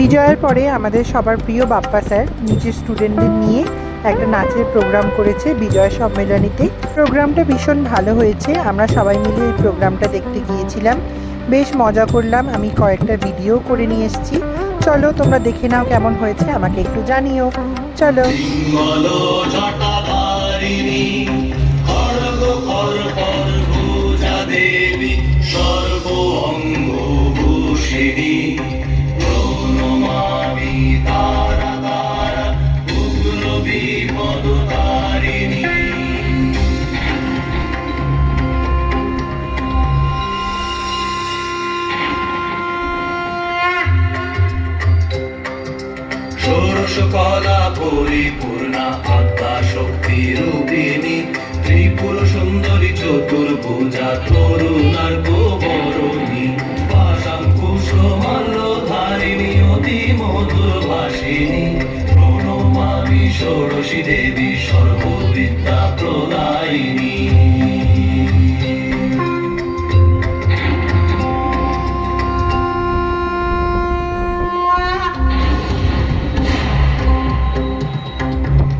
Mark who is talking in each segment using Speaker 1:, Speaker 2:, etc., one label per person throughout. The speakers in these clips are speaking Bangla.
Speaker 1: বিজয়ের পরে আমাদের সবার প্রিয় বাপ্পা স্যার নিজের স্টুডেন্টদের নিয়ে একটা নাচের প্রোগ্রাম করেছে বিজয় সম্মেলনীতে। প্রোগ্রামটা ভীষণ ভালো হয়েছে। আমরা সবাই মিলে এই প্রোগ্রামটা দেখতে গিয়েছিলাম, বেশ মজা করলাম। আমি কয়েকটা ভিডিও করে নিয়ে এসেছি, চলো তোমরা দেখে নাও কেমন হয়েছে, আমাকে একটু জানিও। চলো।
Speaker 2: কলা পরিপূর্ণা আত্মা শক্তি রূপিণী ত্রিপুর সুন্দরী চতুর্ভুজা তরুণার গোবরণী পাশাঙ্কুশ মাল্যধারিণী অতি মধুর ভাসিনী প্রণমামি ষোড়শী দেবী সর্ববিদ্যা প্রদায়িনী।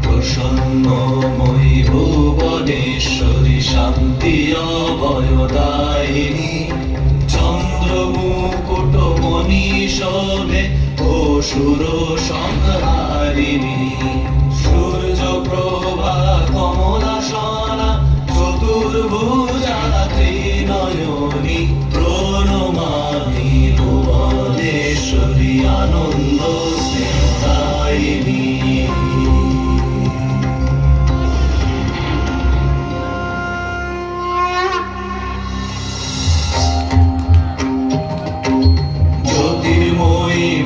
Speaker 2: প্রসন্নময়ী ভুবনেশ্বরী শান্তি অভয়দায়িনী চন্দ্রমুকুটমণি শোভে অসুর সংহারিণী সূর্য প্রভা কমলাসনা চতুর্ভুজা ত্রিনয়নী প্রণমামি ভুবনেশ্বরী আনন্দ স্নেহদায়িনী।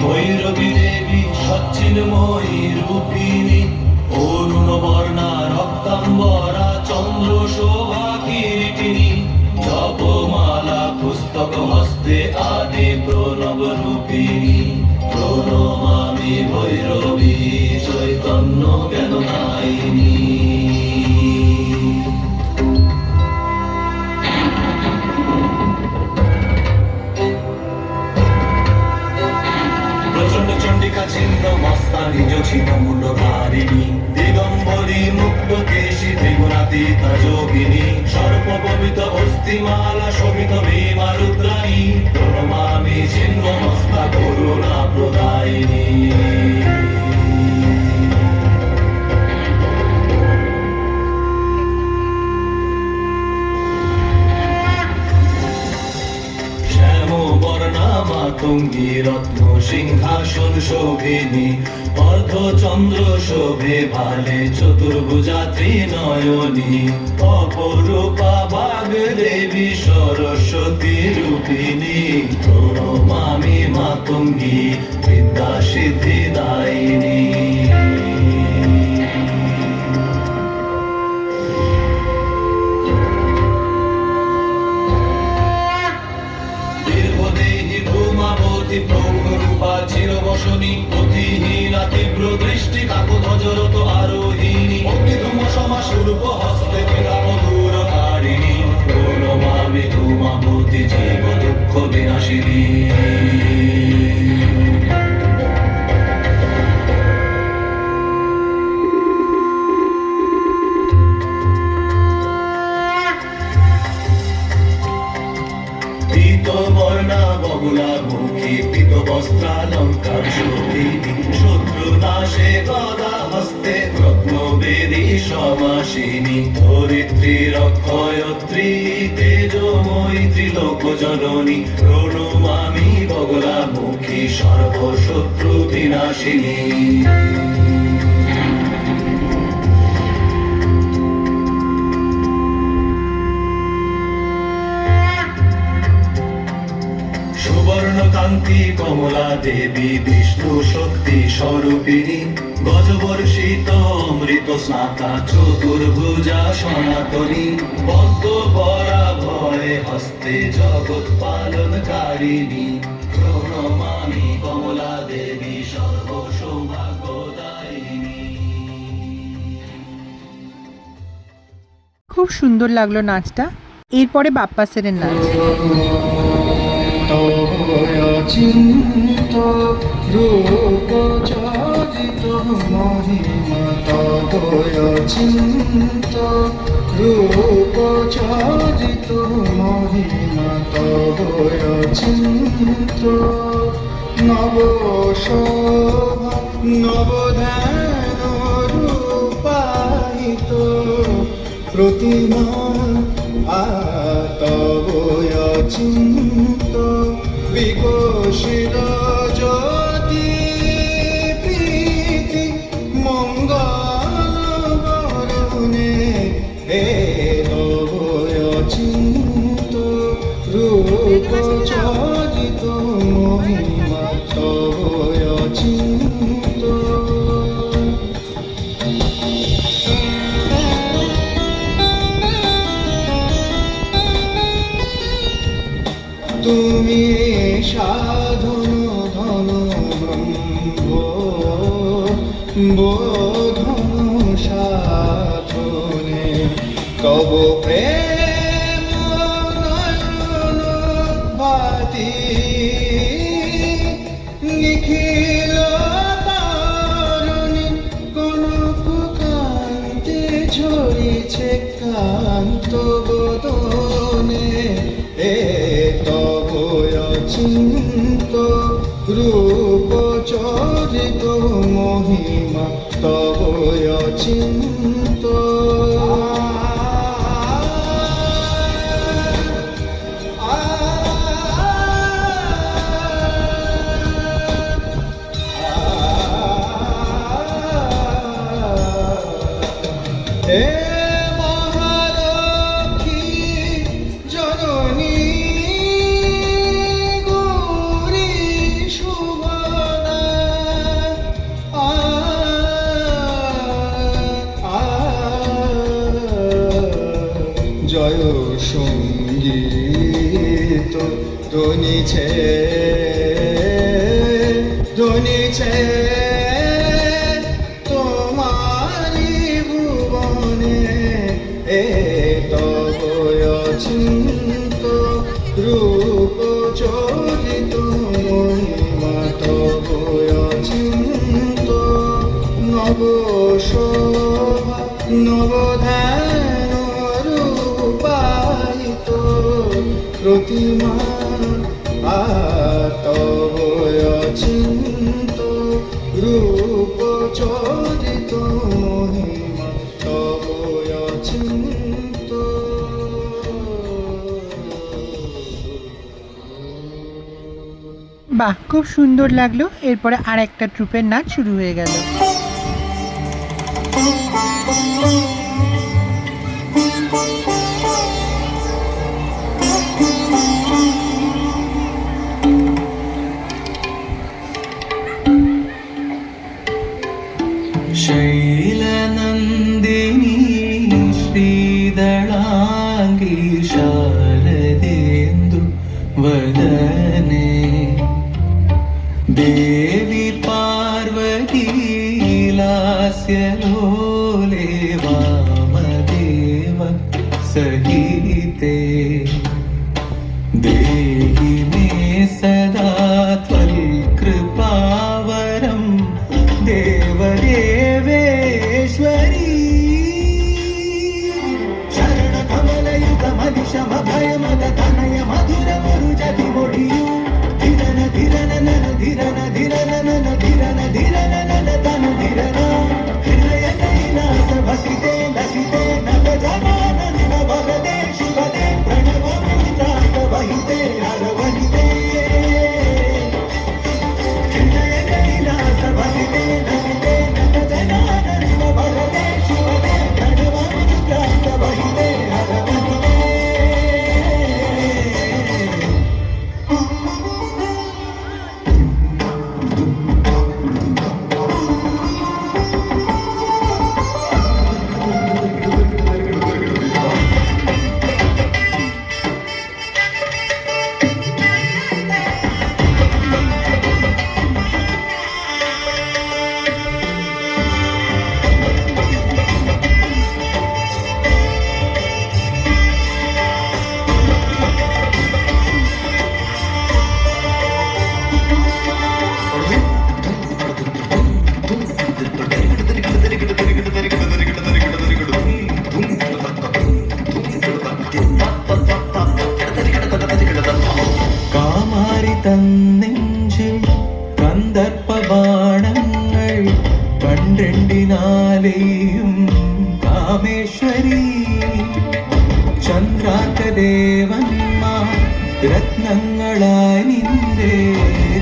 Speaker 2: ভৈরবী দেবী সচ্চিন্ময়ী রূপিণী অরুণ বর্ণা রক্তাম্বরা চন্দ্র শোভা কিরীটিনী জপমালা পুস্তক হস্তে আদি প্রণব রূপিণী প্রণমামি ভৈরবী চৈতন্য জ্ঞানদায়িনী। ছিন্ন মস্তা নিজ ছিন্ন মুন্ডধারিণী দিগম্বরী মুক্ত কেশী ত্রিগুণাতীতা যোগিনী সর্বপবিত অস্থিমালা শোভিত ভীমা রুদ্রাণী প্রণমামি ছিন্ন মস্তা করুণা প্রদায়িনী। মাতঙ্গী রত্ন সিংহাসন শোভিনী অর্ধচন্দ্র শোভে ভালে চতুর্ভুজা ত্রিনয়নী অপরূপা বাগদেবী সরস্বতী রূপিণী প্রণমামি মাতঙ্গী বিদ্যা সিদ্ধিদায়িনী। প্রৌঢ়রূপা চিরবসনী অতিহীনা তীব্র দৃষ্টি কাকধ্বজরত আরোহিণী অগ্নিধূম সমা স্বরূপ হস্তে মধুর কারিণী প্রণমামি ধূমাবতী জীব দুঃখ বিনাশিনী। বর্ণা বগুলা মুখী পিত বস্ত্রালঙ্কার শোভিনী শত্রু নাশে গদা হস্তে রত্ন বেদী সমাসিনী ধরিত্রী রক্ষয়ত্রী তেজময়ী ত্রিলোক জননী প্রণমামি বগুলা মুখী সর্বশত্রু বিনাশিনী। কান্তি কমলা দেবী বিষ্ণু শক্তি স্বরূপিণী গজবর্ষিত অমৃত স্নাতা চতুর্ভুজা সনাতনী বদ্ধ পরা ভয়ে হস্তে জগৎ পালনকারিণী প্রণমামি কমলা দেবী সর্ব সৌভাগ্যদায়িনী।
Speaker 1: খুব সুন্দর লাগলো নাচটা। এরপরে বাপ্পা স্যারের নাচ।
Speaker 3: তবয়চিন্ত রূপ চরিত মহিমা তবয়চিন্ত রূপ চরিত মহিমা তবয়চিন্ত নব শোভা নবধ্যান রূপায়িত প্রতিমা তবয়চিন্ত বিকশিত জ্যোতি প্রীতি মঙ্গল বরণে হে তবয়চিন্ত রূপ চরিত মহিমা তবয়চিন্ত তুমি সাধন ধন ব্রহ্ম বোধন সাধনে কব প্রেম নয়ন ভাতি নিখিল তারণী কনক কান্তে ঝরিছে কান্ত বদনে হে তবয়চিন্ত রূপ চরিত মহিমা তবয়চিন্ত হে মহালক্ষ্মী জননী গৌরী শুভনা জয় সঙ্গীত ধ্বনিছে ধ্বনিছে তোমারি ভুবনে এ তবয়চিন্ত রূপ চরিত মহিমা তবয়চিন্ত নব শোভা নবধ্যান রূপায়িত প্রতিমা তবয়চিন্ত রূপ চরিত মহিমা তবয়চিন্ত
Speaker 1: বাহ, খুব সুন্দর লাগলো। এরপরে আর একটা ট্রুপের নাচ শুরু হয়ে গেল।
Speaker 2: शैलनन्दिनी श्रीदळाङ्गी शारदेन्दु वदने देवी पार्वती लास्यलोले वामदेव सहिते देहि मे सदा त्वल्कृपावरं देवदेवेश्वरी शरणकमलयुगमनिशमभयमदतनय मधुरमरुजति मोडियु धिरन धिरन नन धिरन धिरन नन धिरन धिरन नन तनु धिरन हृदय സന്ദർഭബാണങ്ങൾ കണ്ടെണ്ടിനാലെയും കാമേശ്വരി ചന്ദ്രാർക്കദേവന്മാർ രത്നങ്ങളായി നിന്റെ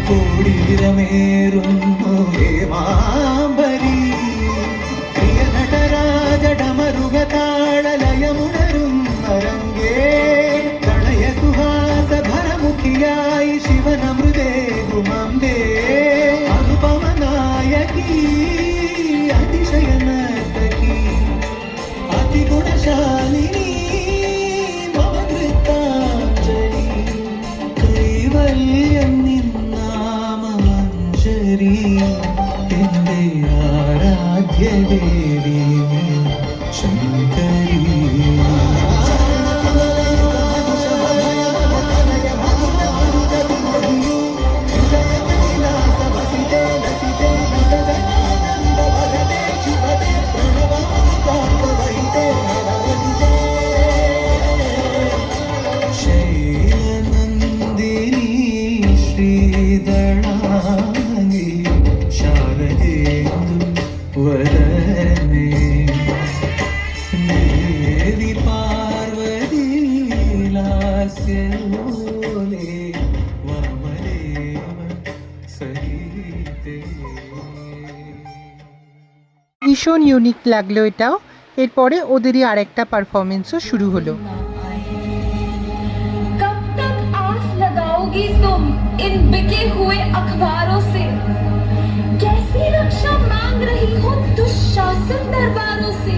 Speaker 2: കോടിരമേറുന്നു ഹേമാംബരി പ്രിയ നടരാജടമരുഗതാളലയമുണരും അരങ്ങേ പ്രണയ സുഹാസ ഭരമുഖിയായി ശിവനമൃതേ ഗുമംബേ അനുപമ നായകി അതിശയ നർത്തകി അതിഗുണശാലിനി മമ നൃത്താഞ്ജലി കൈവല്യം നിന്നാമമഞ്ജരി എന്റെ ആരാധ്യ ദേവി ശങ്കരി ശൈലനന്ദിനി ശ്രീദളാംഗി ശാരദേന്ദു വദനേ ദേവി പാർവതി ലാസ്യലോലേ വാമദേവ സഹിതേ।
Speaker 1: ভীষণ ইউনিক লাগলো এটাও। এরপরে ওদেরই আরেকটা পারফরমেন্সও শুরু হলো।
Speaker 4: कब तक आस लगाओगी तुम इन बिके हुए अखबारों से? कैसी रक्षा मांग रही हो दुशासन दरबारों से?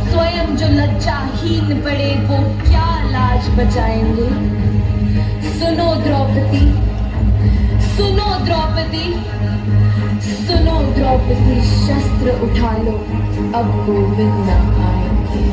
Speaker 4: स्वयं जो लज्जाहीन पड़े वो क्या लाज बचाएंगे? सुनो द्रौपदी, सुनो द्रौपदी, सुनो द्रौपदी, शस्त्र उठा लो, अब गोविंद न आएंगे।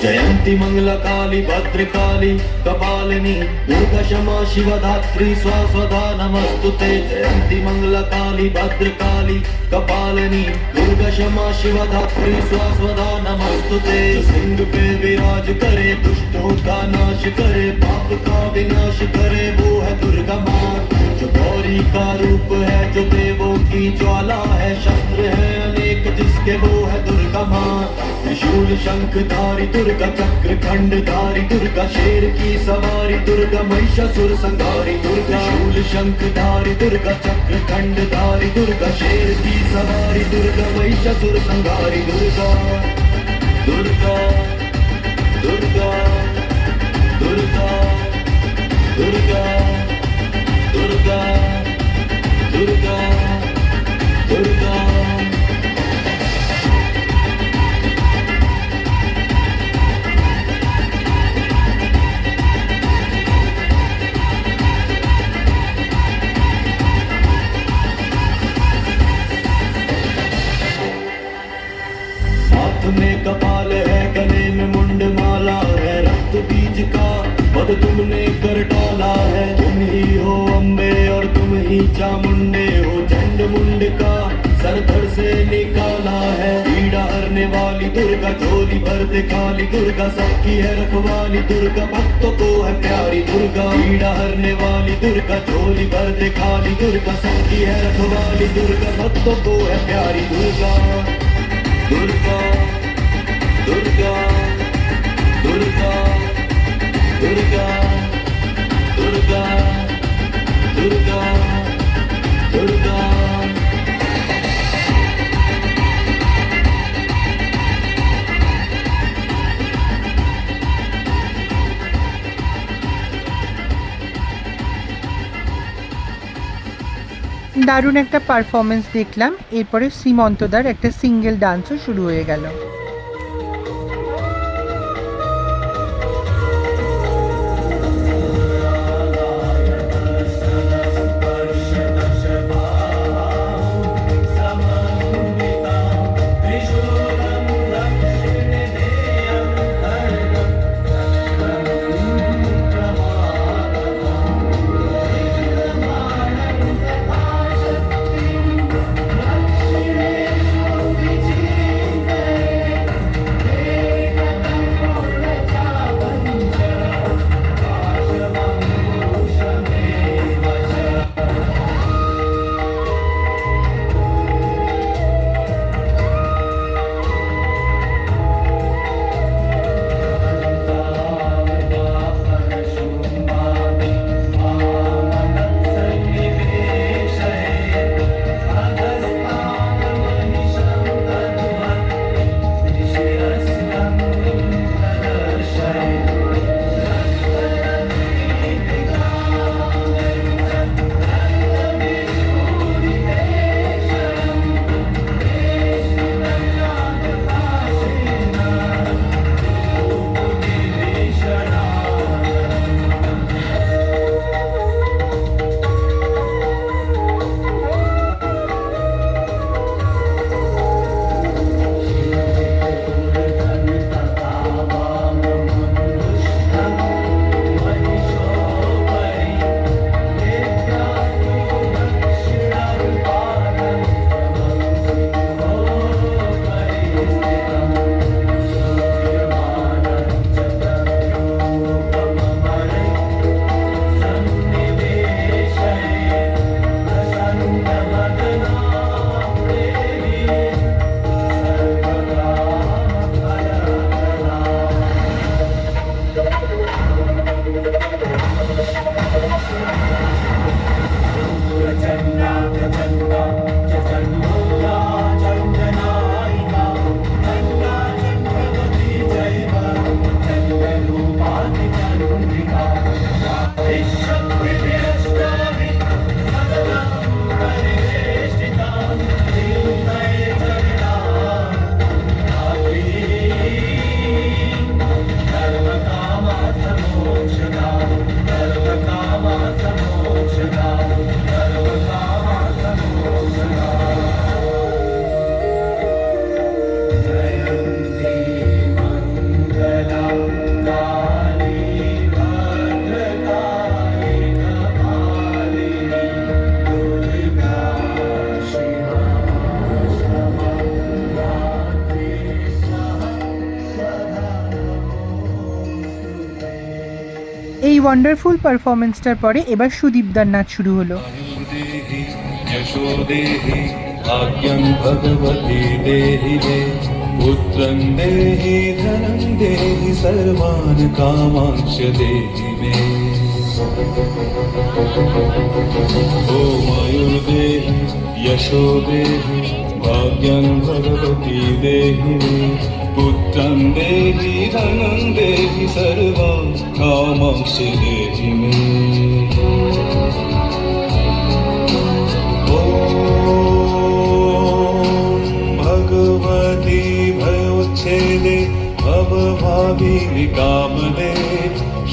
Speaker 5: जयंती मंगला काली भद्रकाली कपालिनी दुर्गा क्षमा शिवधात्री स्वस्वधा नमस्तुते। जयंती मंगला काली भद्रकाली कपालिनी दुर्गा क्षमा शिवधात्री स्वस्वधा नमस्तुते। जो सिंह पे विराज करे दुष्टों का नाश करे पाप का विनाश करे वो है दुर्गा माँ। जो गौरी का रूप है जो देवों की ज्वाला है शस्त्र है अनेक जिसके वो है दुर्गा माँ। त्रिशूल शंख धारी दुर्गा चक्र खंड धारी दुर्गा शेर की सवारी दुर्गा महिषासुर संहारी दुर्गा शूल शंख धारी दुर्गा चक्र खंड धारी दुर्गा शेर की सवारी दुर्गा महिषासुर संहारी दुर्गा दुर्गा दुर्गा दुर्गा दुर्गा दुर्गा दुर्गा दुर्गा। हाथ में कपाल है गले में मुंड माला है रक्त बीज का वध तुमने कर डाला है। तुम ही हो अम्बे और तुम ही चामुंडे हो चंड मुंड का सर धड़ से निकाला है। पीड़ा हरने वाली दुर्गा झोली भर दे खाली दुर्गा सबकी है रखवाली दुर्गा भक्तों को है प्यारी दुर्गा। पीड़ा हरने वाली दुर्गा झोली भर दे खाली दुर्गा सबकी है रखवाली दुर्गा भक्तों को है प्यारी दुर्गा दुर्गा दुर्गा दुर्गा दुर्गा दुर्गा दुर्गा दुर्गा।
Speaker 1: দারুণ একটা পারফরমেন্স দেখলাম। এরপরে শ্রীমন্তদার একটা সিঙ্গেল ডান্সও শুরু হয়ে গেল।
Speaker 5: Shiva
Speaker 1: ওয়ান্ডারফুল পারফরমেন্সটার পরে এবার সুদীপদার নাচ শুরু হলো।
Speaker 5: देहि यशो देहि भाग्यं भगवती देहि मे पुत्रं देहि धनं देहि सर्वान् कामांश देहि मे ॐ आयुर्देहि यशो देहि भाग्यं भगवती देहि मे पुत्रं देहि धनं देहि सर्वान् कामांश देहि मे भगवती भयोच्छेदे भवभाविनि कामदे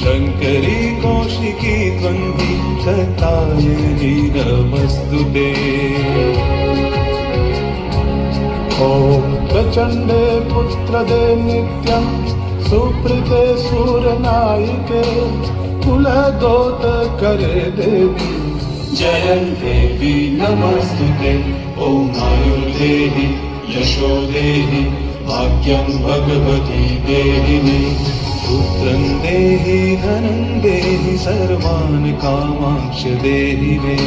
Speaker 5: शङ्करी कौशिकी त्वन्ति सतायनि नमस्तुते ॐ प्रचण्डे पुत्रदे नित्यं सुप्रीते सुरनायिके कुलदोतकरे देवी जयं देवी नमस्तुते ॐ आयुर्देहि यशो देहि भाग्यं भगवती देहि मे पुत्रं देहि धनं देहि सर्वान् कामांश देहि मे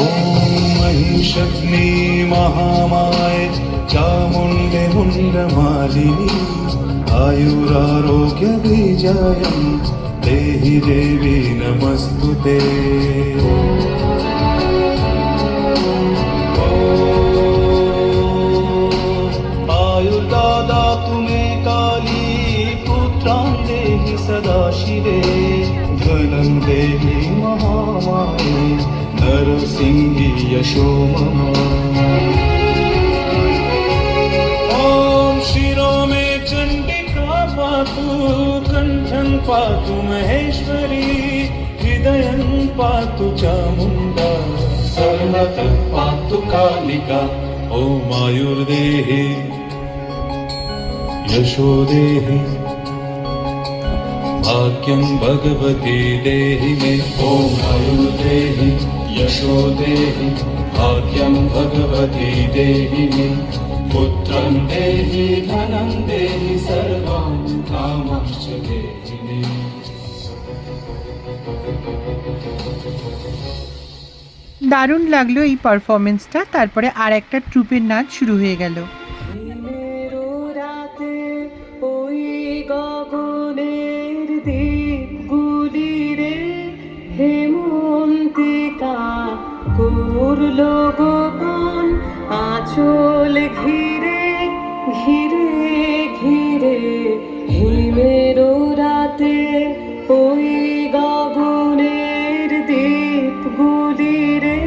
Speaker 5: ॐ महिषग्नि महामाय चामुण्डे मुण्डमालिनी आयुरारोग्य विजयं देहि देवी नमस्तुते आयुर्दादा तुमे काली पुत्रां देहि सदा शिवे धनं देहि महामाये नरसिंहि यशो मम पातु कण्ठं पातु महेश्वरी हृदयं पातु चामुण्डा सर्वतः पातु कालिका ॐ आयुर्देहि यशो देहि भाग्यं भगवती देहि मे ॐ आयुर्देहि यशो देहि भाग्यं भगवती देहि मे पुत्रं देहि धनं देहि सर्वान् कामांश्च देहि मे
Speaker 1: দারুণ লাগলো এই পারফরমেন্সটা। তারপরে আর একটা ট্রুপের নাচ শুরু হয়ে গেল।
Speaker 6: দিনেরও রাতে ওই গগনের দ্বীপগুলি রে হেমন্তিকা করলো গোপন আঁচল ঘিরে ঘিরে ঘিরে হিমেরও রাতে ওই গগনের দ্বীপগুলি রে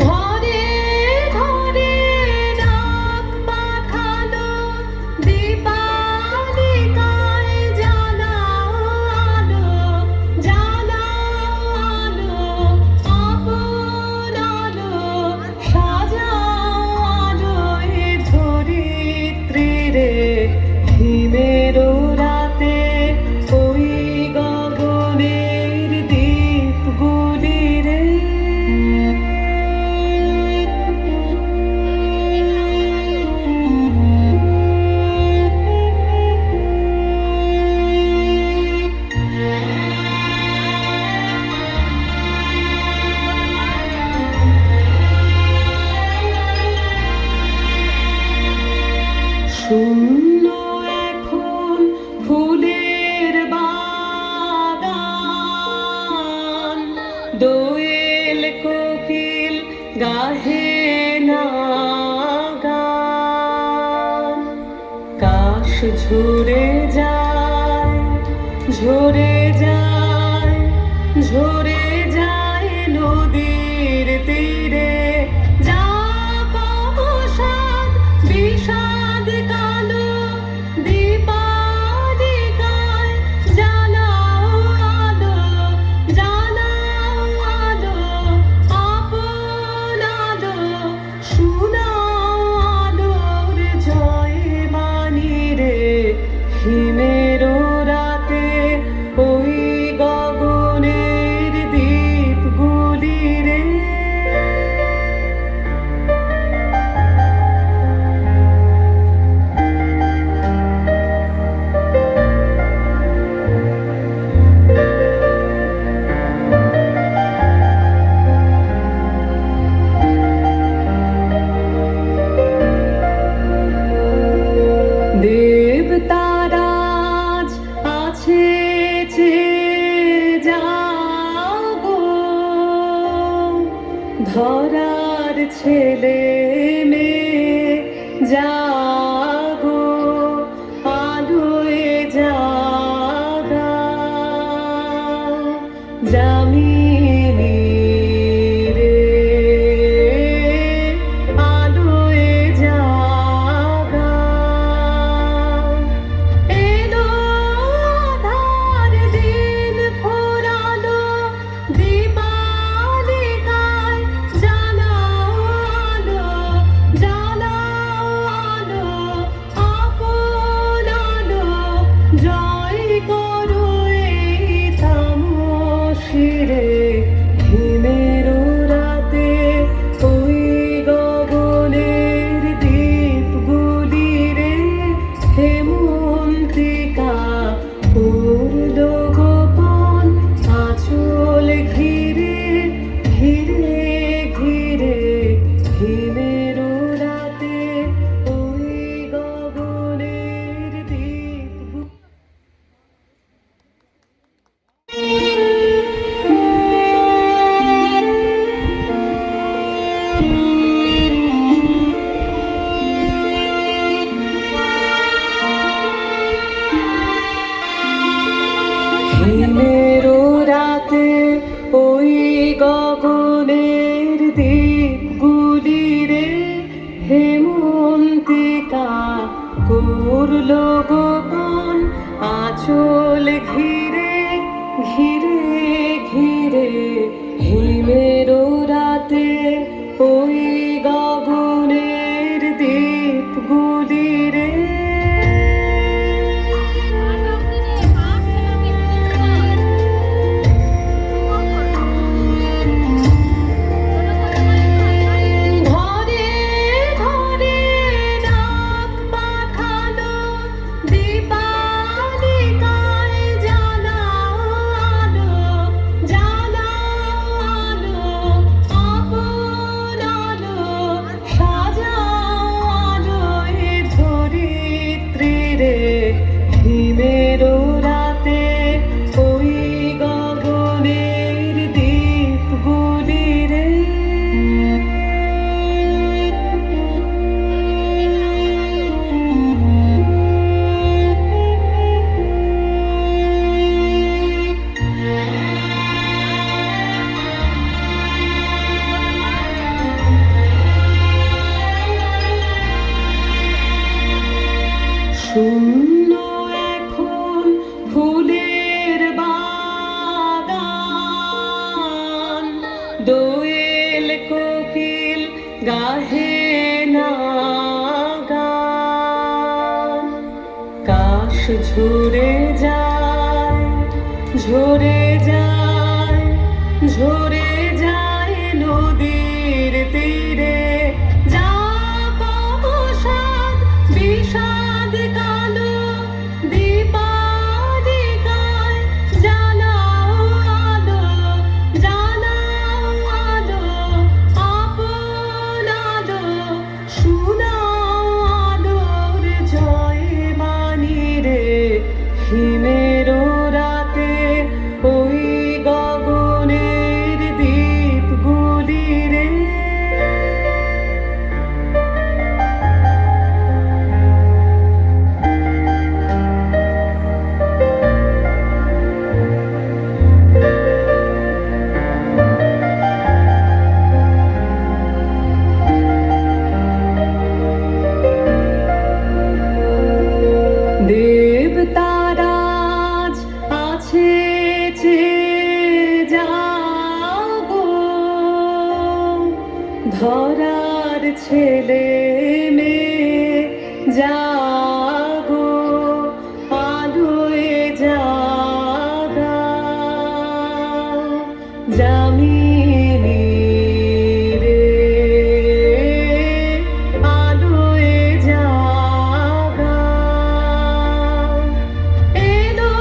Speaker 6: ঘরে ঘরে ডাক পাঠালো দীপালিকায় জ্বালাও আলো জ্বালাও আলো আপন আলো সাজাও আলোয় ধরিত্রী রে হিমেরও রাতে ওই গগনের দ্বীপগুলি রে শূন্য এখন ফুলের বাগান দোয়েল কোকিল গাহে না গান কাশ ঝরে যায় ঝরে যায় ঝরে যায় নদীর তীরে যা কবসাদ বিষাদ কালো দীপালিকায় জ্বালাও আলো জ্বালাও আলো আপন আলো শোনাও আলোর জয় বাণী রে ধরার ছেলে মেয়ে জাগো, আলোয় জাগাও, যামিনী রে আলোয় জাগাও। এলো আধার দিন ফোরালো, দীপালিকায় জ্বালাও আলো, জ্বালাও আলো, আপন আলো, জয় করো এই তামসিরে। হিমের রাতে ওই গগনের দ্বীপগুলি রে, হেমন্তিকা পূর্ণ গোপন আঁচল ঘিরে, ঘিরে ঘিরে। হিমের রাতে ওই গগনের দ্বীপগুলি। হিমের রাতে ওই গগনের দ্বীপগুলি রে, হেমন্তিকা করল গোপন আঁচল ঘিরে, ঘিরে ঘিরে। হিমের রাতে ওই গগনের দ্বীপগুলি রে। ঘরে ঘরে ডাক পাঠালো, দীপালিকায় জ্বালাও আলো, জ্বালাও আলো, আপন আলো, সাজাও আলোয় ধরিত্রী রে। হিমের রাতে ওই গগনের দ্বীপগুলি রে। শূন্য এখন ফুলের বাগান, দোয়েল কোকিল গাহে না গান। কাশ ঝরে যায়, ঝরে যায়, ঝরে যায় নদীর তীরে। যা অবসাদ বিষাদ কালো, দীপালিকায় জ্বালাও আলো, জ্বালাও আলো, আপন আলো, শোনাও আলোর জয় বাণী রে। হিমের রাতে ওই গগনের দ্বীপগুলি রে। দেবতারাজ আছে চেয়ে যাগো, ধরার ছেলে মেয়ে জাগো, আলোয় জাগাও, যামিনী রে আলোয় জাগাও। এলো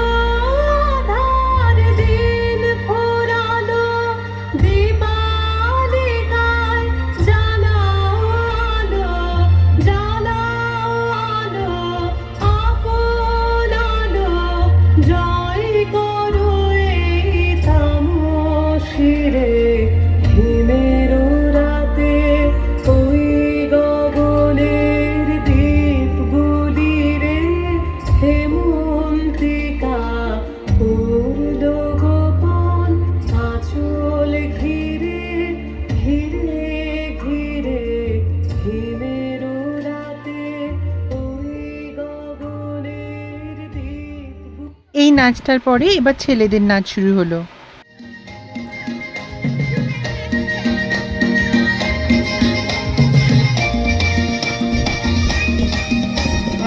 Speaker 6: আধার দিন ফোরালো, দীপালিকায় জ্বালাও আলো, জ্বালাও আলো,
Speaker 1: নাচটার পরে এবার ছেলেদের নাচ শুরু হলো।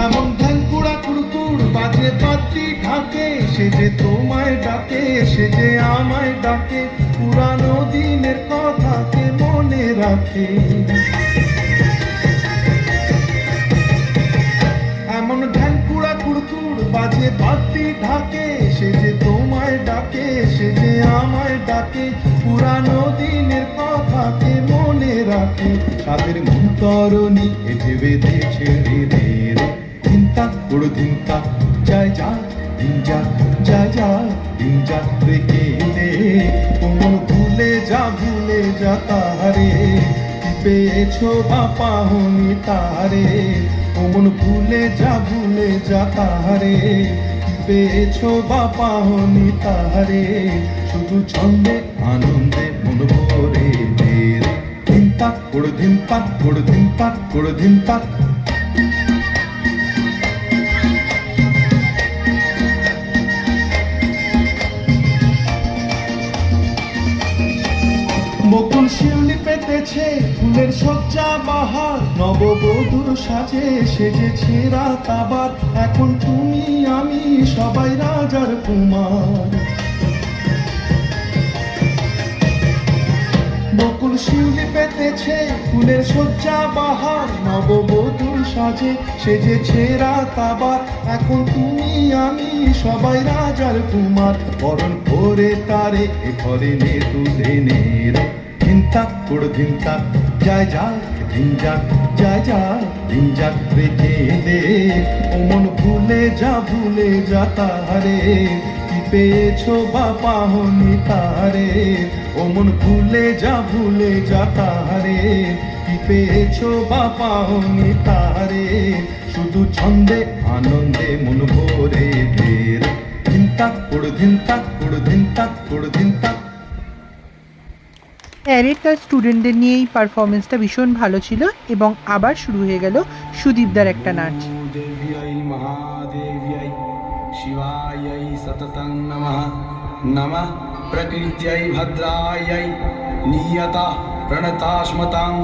Speaker 3: এমন ধ্যান কুড়া কুড়কুড় বাজে পাত্রি ঢাকে, সে যে তোমায় ডাকে, সে যে আমায় ডাকে, পুরানো দিনের কথাকে মনে রাখে। এমন ধ্যান কুড়া কুড়কুড় বাজে পাত্রি ঢাকে, সে যে তোমায় ডাকে, সে যে আমায় ডাকে, পুরানো দিনের কথাকে মনে রাখে। তাদের মন তরণী এঁটে বেঁধেছে রে রে রে, ধিনতা গুড় ধিনতা যায় যা দিন যা যায় যা দিন যা রেখে দে, কোমল ভুলে যা তাহারে, কি পেয়েছো বাপা হনি তারে, কোমল ভুলে যা তাহারে, কি পেয়েছো বাপা হনি তাহারে, শুধু ছন্দে আনন্দে মন ভরে দে রে, ধিনতা গুড় ধিনতা গুড় ধিনতা গুড় ধিনতা। বকুল শিউলি পেতেছে ফুলের সজ্জা বাহার, নববধূর সাজে সেজেছে রাত আবার, এখন তুমি আমি সবাই রাজার কুমার। বকুল শিউলি পেতেছে ফুলের সজ্জা বাহার, নববধূর সাজে সেজেছে রাত আবার, এখন তুমি আমি সবাই রাজার কুমার। বরণ করে তারে এ ঘরে নে তুলে নে রে, ধিনতা গুড় ধিনতা যায় যা দিন যা যায় যা দিন যা রেখে দে, ও মন ভুলে যা তাহারে, কি পেয়েছো বাপা হনি তারে, ও মন ভুলে যা তাহারে, কি পেয়েছো বাপা হনি তারে, শুধু ছন্দে আনন্দে মন ভরে দে রে, ধিনতা গুড় ধিনতা গুড় ধিনতা গুড় ধিনতা।
Speaker 1: অ্যারের তার স্টুডেন্টদের নিয়ে এই পারফরমেন্সটা ভীষণ ভালো ছিল এবং আবার শুরু হয়ে গেল সুদীপদার একটা নাচ।
Speaker 7: देव्यै महादेव्यै शिवायै सततं नमः नमः प्रकृत्यै भद्रायै नियता प्रणतास्मतां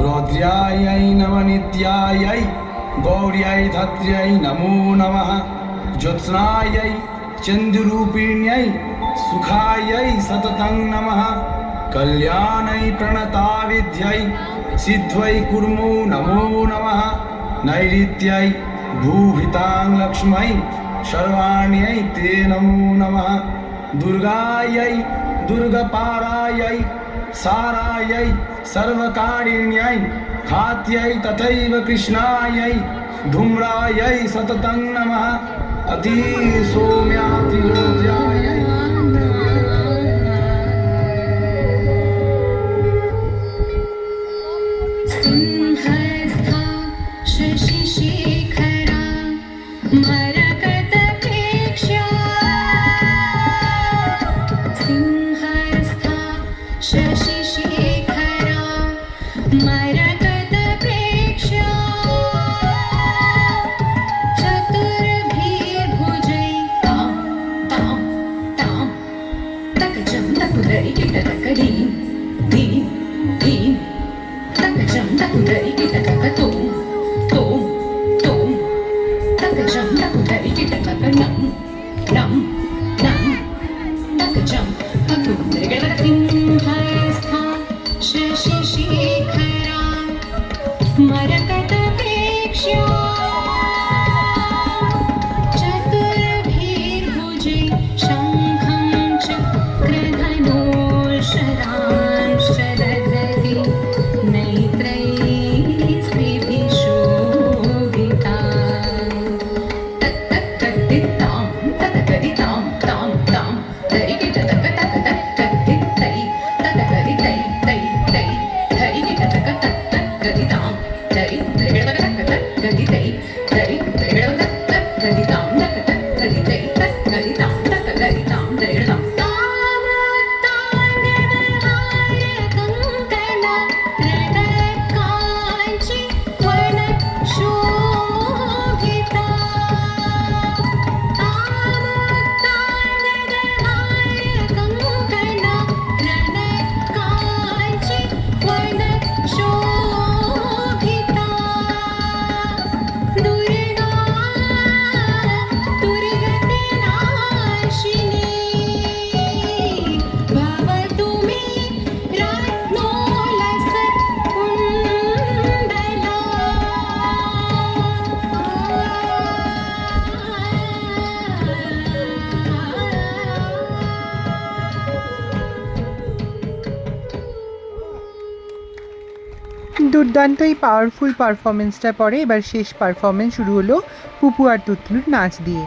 Speaker 7: रौद्र्यायै नमः नित्यायै गौर्यै धत्र्यै नमो नमः ज्योत्स्नायै चन्द्ररूपिण्यै सुखायै सततं नमः कल्याणै प्रणताविद्यै सिद्ध्यै कुर्मो नमो नमः नैऋत्यै भूभितां लक्ष्मै सर्वाण्यै ते नमो नमः दुर्गायै दुर्गपारायै सारायै सर्वकारिण्यै खात्यै तथैव कृष्णायै धूम्रायै सततं नमः अति सौम्यातिरोध्यायै
Speaker 4: सिंहस्था शशिशेखरा मरकतप्रेक्ष्या सिंहस्था शशिशेखरा मरकतप्रेक्ष्या चतुर्भिर्भुजैः तां तां तकजं तकुदरिकिटतकदीं दीं दीं तकजं तकुदरिकिटतकतों तों तों तकजं तकुदरिकिटतकनं नं नं तकजं तकुदरिकिटसिंहस्था शशिशेखरा मरकतप्रेक्ष्या चतुर्भिर्भुजैः शङ्खं चक्रधनुर्शरांश्च दधति नेत्रैः स्त्रिभिः शोभिता तत्तत्तद्दित्तां तत्कदितां तां तां तरिकिटतकतकतत्तद्दित्तै तत्कदितै तै तै तरिकिटतकतत्तद्गदितां तरिकिटतकतत्गदितै तरिकिटतकतत्गदितां तत्तद्गदितै तत्गदितां तत्गदितां तरिकिटतां शोभिता
Speaker 6: शोभिता दुर्गा दुर्गतनाशिनी भवतु मे
Speaker 1: দুর্দান্ত এই পাওয়ারফুল পারফরমেন্সটা পরে এবার শেষ পারফরমেন্স শুরু হলো পুপু আর তুতলুর নাচ দিয়ে।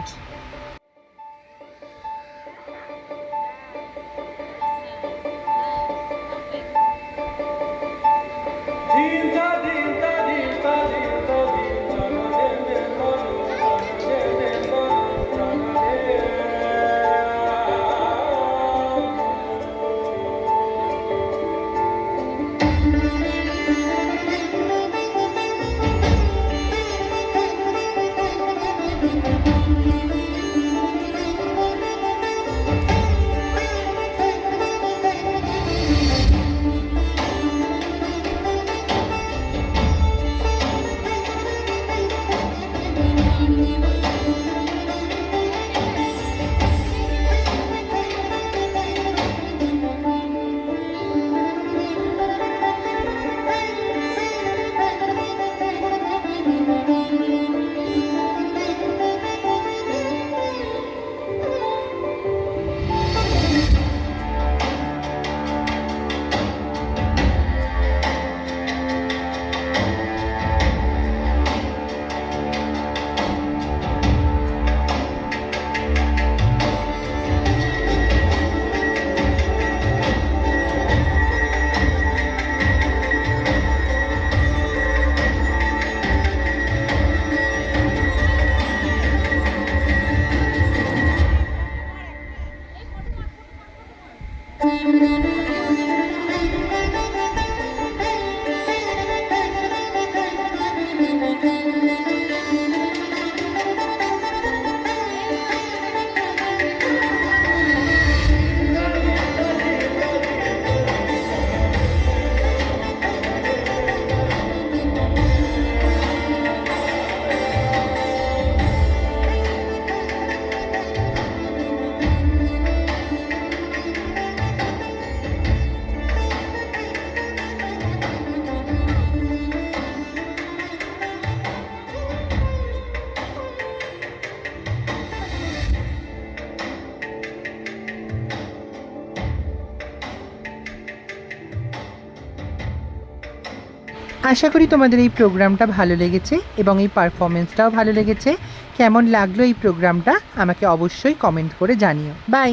Speaker 1: আশা করি তোমাদের এই প্রোগ্রামটা ভালো লেগেছে এবং এই পারফরমেন্সটাও ভালো লেগেছে। কেমন লাগলো এই প্রোগ্রামটা আমাকে অবশ্যই কমেন্ট করে জানিও। বাই।